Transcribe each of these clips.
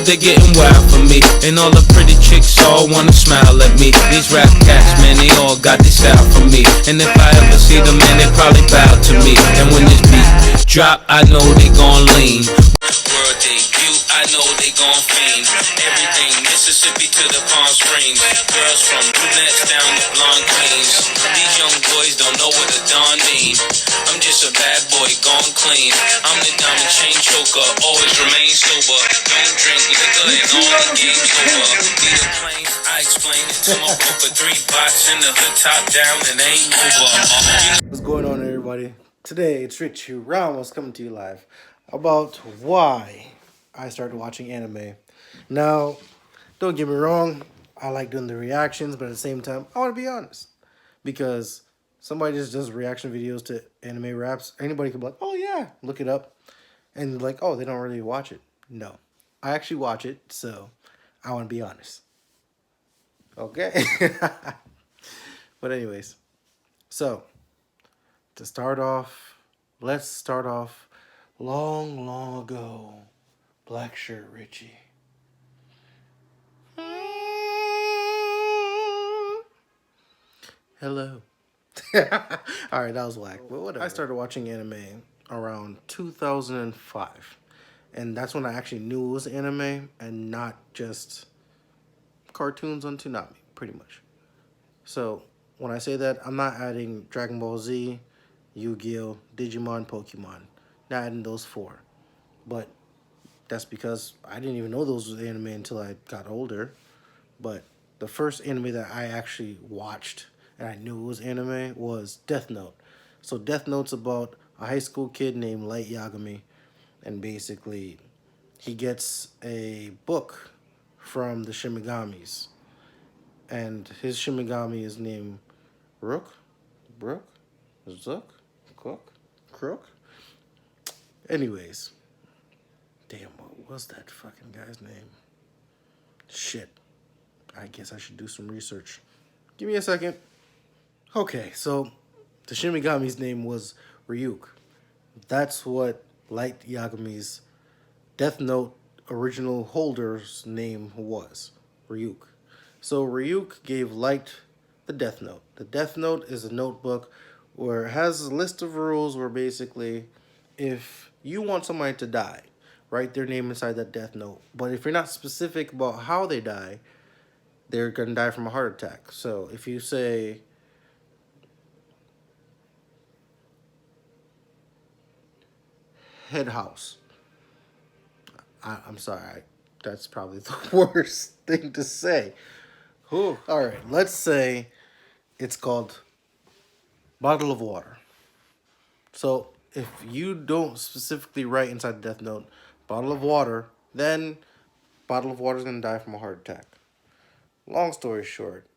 they're getting wild for me. And all the pretty chicks all wanna smile at me. These rap cats, man, they all got this style for me. And if I ever see them, man, they probably bow to me. And when this beat drop, I know they gon' lean. World debut, I know they gon' fiend. Everything Mississippi to the Palm Springs. Girls from brunettes down to blonde queens. These young boys don't know what a dawn mean. I'm just a bad boy gone clean. I'm the diamond chain choker, always remain sober. Don't drink liquor and all the game's over. Need a plane, I explain it to my bro for 3 bots in the hood, top down, and ain't over. What's going on, everybody? Today it's Rich Ramos coming to you live about why I started watching anime. Now, don't get me wrong, I like doing the reactions, but at the same time, I want to be honest. Because somebody just does reaction videos to anime raps. Anybody can be like, oh yeah, look it up. And like, oh, they don't really watch it. No, I actually watch it, so I want to be honest. Okay. But anyways, so to start off, let's start off long ago. Black shirt Richie. Hello. Alright, that was whack. But whatever. I started watching anime around 2005. And that's when I actually knew it was anime and not just cartoons on Toonami, pretty much. So when I say that, I'm not adding Dragon Ball Z, Yu-Gi-Oh, Digimon, Pokemon. Not adding those 4. But that's because I didn't even know those was anime until I got older. But the first anime that I actually watched and I knew it was anime was Death Note. So Death Note's about a high school kid named Light Yagami. And basically, he gets a book from the Shimigamis. And his Shimigami is named Brook, Zook, Cook, Crook. Anyways. Damn, what was that fucking guy's name? Shit. I guess I should do some research. Give me a second. Okay, so the Shimigami's name was Ryuk. That's what Light Yagami's Death Note original holder's name was. Ryuk. So Ryuk gave Light the Death Note. The Death Note is a notebook where it has a list of rules where basically if you want somebody to die, write their name inside that Death Note. But if you're not specific about how they die, they're going to die from a heart attack. So if you say head house, I'm sorry, that's probably the worst thing to say. All right, let's say it's called bottle of water. So if you don't specifically write inside the Death Note bottle of water, then bottle of water is going to die from a heart attack. Long story short,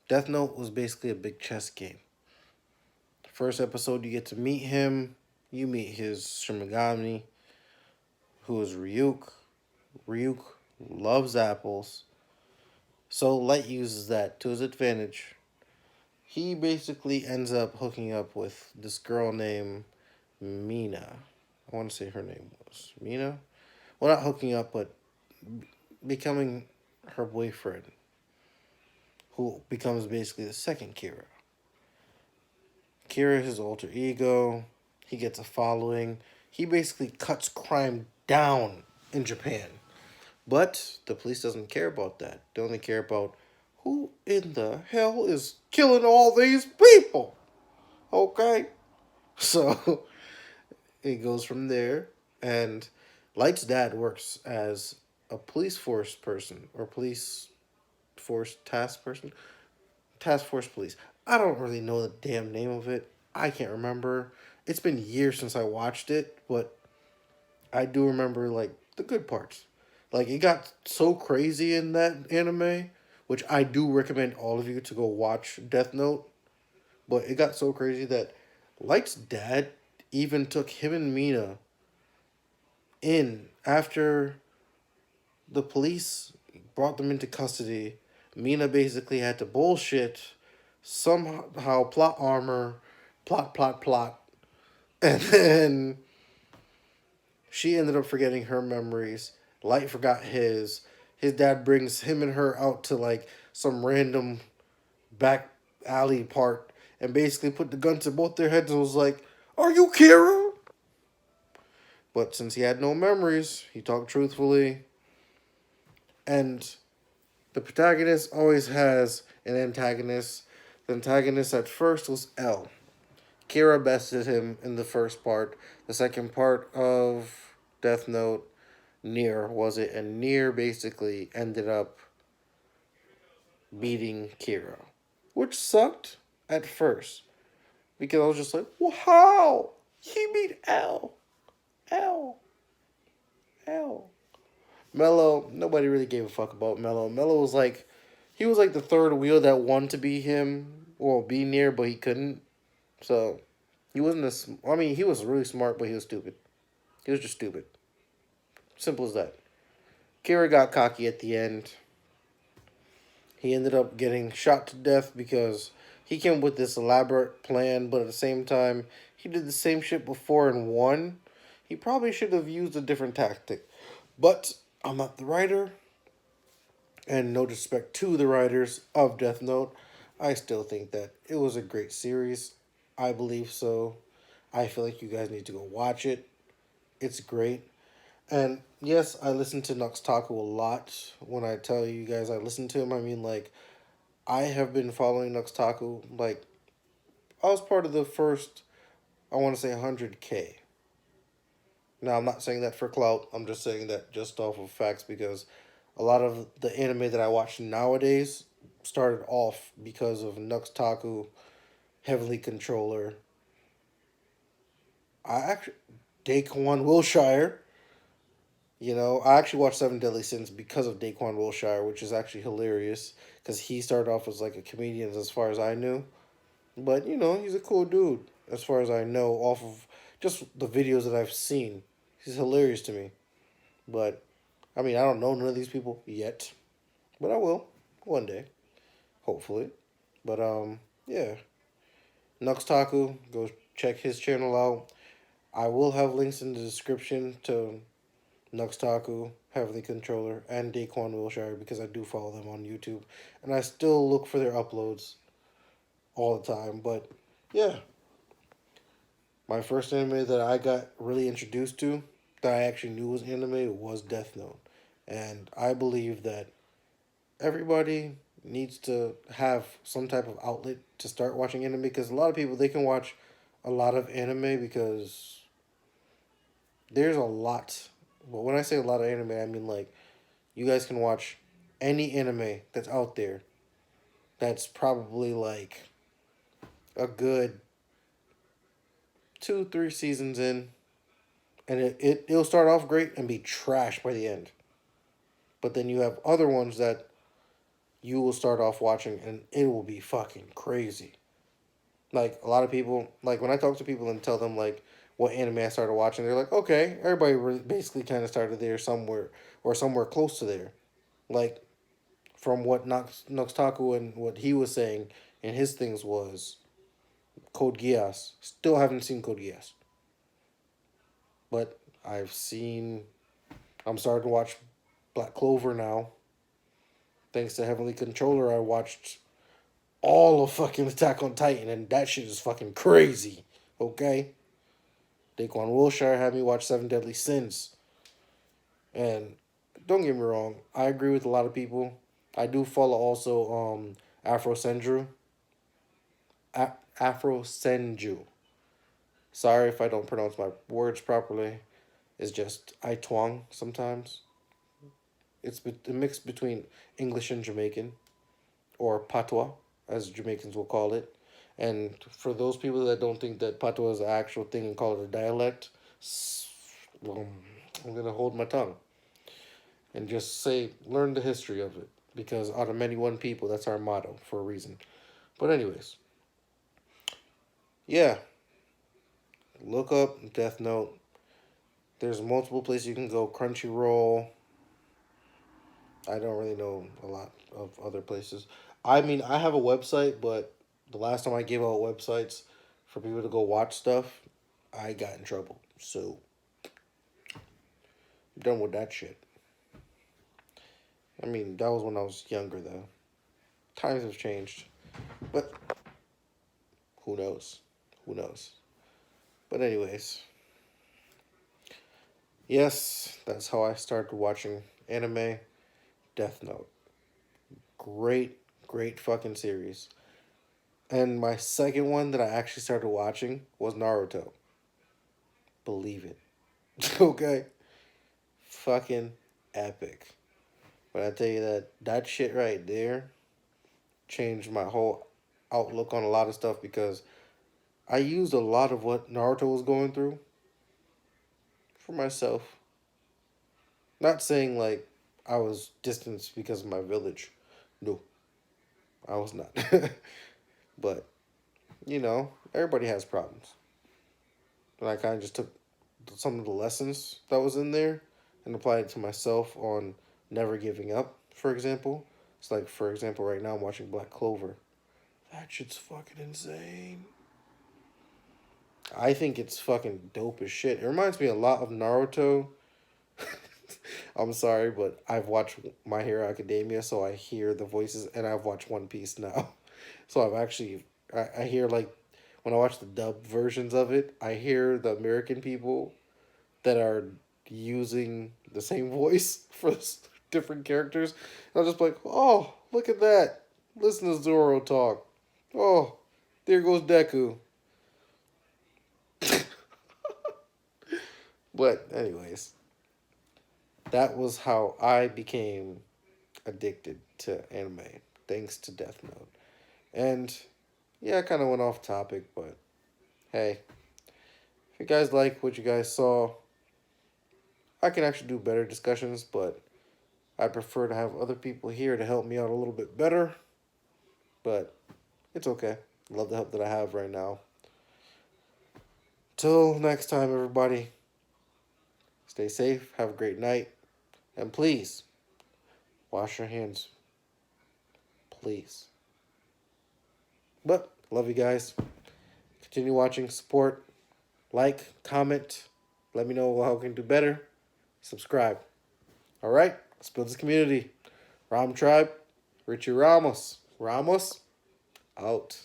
Death Note was basically a big chess game. First episode, you get to meet him. You meet his Shimigami, who is Ryuk. Ryuk loves apples. So Light uses that to his advantage. He basically ends up hooking up with this girl named Mina. I want to say her name was Mina. Well, not hooking up, but becoming her boyfriend, who becomes basically the second Kira. Kira is his alter ego. He gets a following. He basically cuts crime down in Japan. But the police doesn't care about that. They only care about who in the hell is killing all these people. Okay? So it goes from there. And Light's dad works as a police force person or police force task person. Task force police. I don't really know the damn name of it. I can't remember. It's been years since I watched it, but I do remember like the good parts. Like it got so crazy in that anime, which I do recommend all of you to go watch Death Note. But it got so crazy that Light's dad even took him and Mina in after the police brought them into custody. Mina basically had to bullshit, somehow plot armor, plot. And then she ended up forgetting her memories. Light forgot his. His dad brings him and her out to like some random back alley part and basically put the gun to both their heads and was like, "Are you Kira?" But since he had no memories, he talked truthfully. And the protagonist always has an antagonist. The antagonist at first was L. Kira bested him in the first part. The second part of Death Note, Nier was it, and Nier basically ended up beating Kira, which sucked at first because I was just like, well, how? He beat L. L. L. Mello, nobody really gave a fuck about Mello. Mello was like, he was like the third wheel that wanted to be him, or be near, but he couldn't. So, he wasn't as, I mean, he was really smart, but he was stupid. He was just stupid. Simple as that. Kira got cocky at the end. He ended up getting shot to death because he came with this elaborate plan, but at the same time, he did the same shit before and won. He probably should have used a different tactic. But I'm not the writer, and no disrespect to the writers of Death Note, I still think that it was a great series. I believe so. I feel like you guys need to go watch it. It's great. And yes, I listen to NuxTaku a lot. When I tell you guys I listen to him, I mean like I have been following NuxTaku. Like I was part of the first, I want to say 100K. Now I'm not saying that for clout. I'm just saying that just off of facts because a lot of the anime that I watch nowadays started off because of NuxTaku, Heavenly Controller. I actually Daquan Wiltshire. You know, I actually watched Seven Deadly Sins because of Daquan Wiltshire, which is actually hilarious because he started off as like a comedian as far as I knew. But, you know, he's a cool dude as far as I know off of just the videos that I've seen. He's hilarious to me. But, I mean, I don't know none of these people yet. But I will one day, hopefully. But, yeah. NuxTaku, go check his channel out. I will have links in the description to NuxTaku, Heavenly Controller, and Daquan Wiltshire because I do follow them on YouTube. And I still look for their uploads all the time. But yeah, my first anime that I got really introduced to, that I actually knew was anime, was Death Note. And I believe that everybody needs to have some type of outlet to start watching anime because a lot of people, they can watch a lot of anime because there's a lot. But when I say a lot of anime, I mean like you guys can watch any anime that's out there that's probably like a good 2, 3 seasons in, and it'll start off great and be trash by the end. But then you have other ones that you will start off watching and it will be fucking crazy. Like a lot of people, like when I talk to people and tell them like what anime I started watching, they're like, okay, everybody basically kind of started there somewhere or somewhere close to there. Like from what NuxTaku and what he was saying and his things was Code Geass. Still haven't seen Code Geass. But I've seen, I'm starting to watch Black Clover now. Thanks to Heavenly Controller, I watched all of fucking Attack on Titan, and that shit is fucking crazy. Okay? Daquan Wiltshire had me watch Seven Deadly Sins. And don't get me wrong, I agree with a lot of people. I do follow also Afro Senju. Afro Senju. Sorry if I don't pronounce my words properly. It's just I twang sometimes. It's a mix between English and Jamaican, or patois, as Jamaicans will call it. And for those people that don't think that patois is an actual thing and call it a dialect, I'm going to hold my tongue and just say, learn the history of it. Because out of many one people, that's our motto for a reason. But anyways, yeah, look up Death Note. There's multiple places you can go. Crunchyroll. I don't really know a lot of other places. I mean, I have a website, but the last time I gave out websites for people to go watch stuff, I got in trouble. So, I'm done with that shit. I mean, that was when I was younger, though. Times have changed. But who knows? Who knows? But anyways, yes, that's how I started watching anime. Death Note. Great, great fucking series. And my second one that I actually started watching was Naruto. Believe it. Okay? Fucking epic. But I tell you that shit right there changed my whole outlook on a lot of stuff because I used a lot of what Naruto was going through for myself. Not saying like I was distanced because of my village. No, I was not. But, everybody has problems. And I kind of just took some of the lessons that was in there and applied it to myself on never giving up, for example. It's like, for example, right now I'm watching Black Clover. That shit's fucking insane. I think it's fucking dope as shit. It reminds me a lot of Naruto. I'm sorry, but I've watched My Hero Academia, so I hear the voices, and I've watched One Piece now. So I've actually, I hear like, when I watch the dub versions of it, I hear the American people that are using the same voice for different characters. And I'm just like, oh, look at that. Listen to Zoro talk. Oh, there goes Deku. But anyways, that was how I became addicted to anime, thanks to Death Note. And yeah, I kind of went off topic, but hey, if you guys like what you guys saw, I can actually do better discussions, but I prefer to have other people here to help me out a little bit better. But it's okay. Love the help that I have right now. Till next time, everybody, stay safe, have a great night, and please wash your hands. Please. But love you guys. Continue watching, support, like, comment. Let me know how we can do better. Subscribe. All right, let's build this community. Ram Tribe, Richie Ramos. Ramos, out.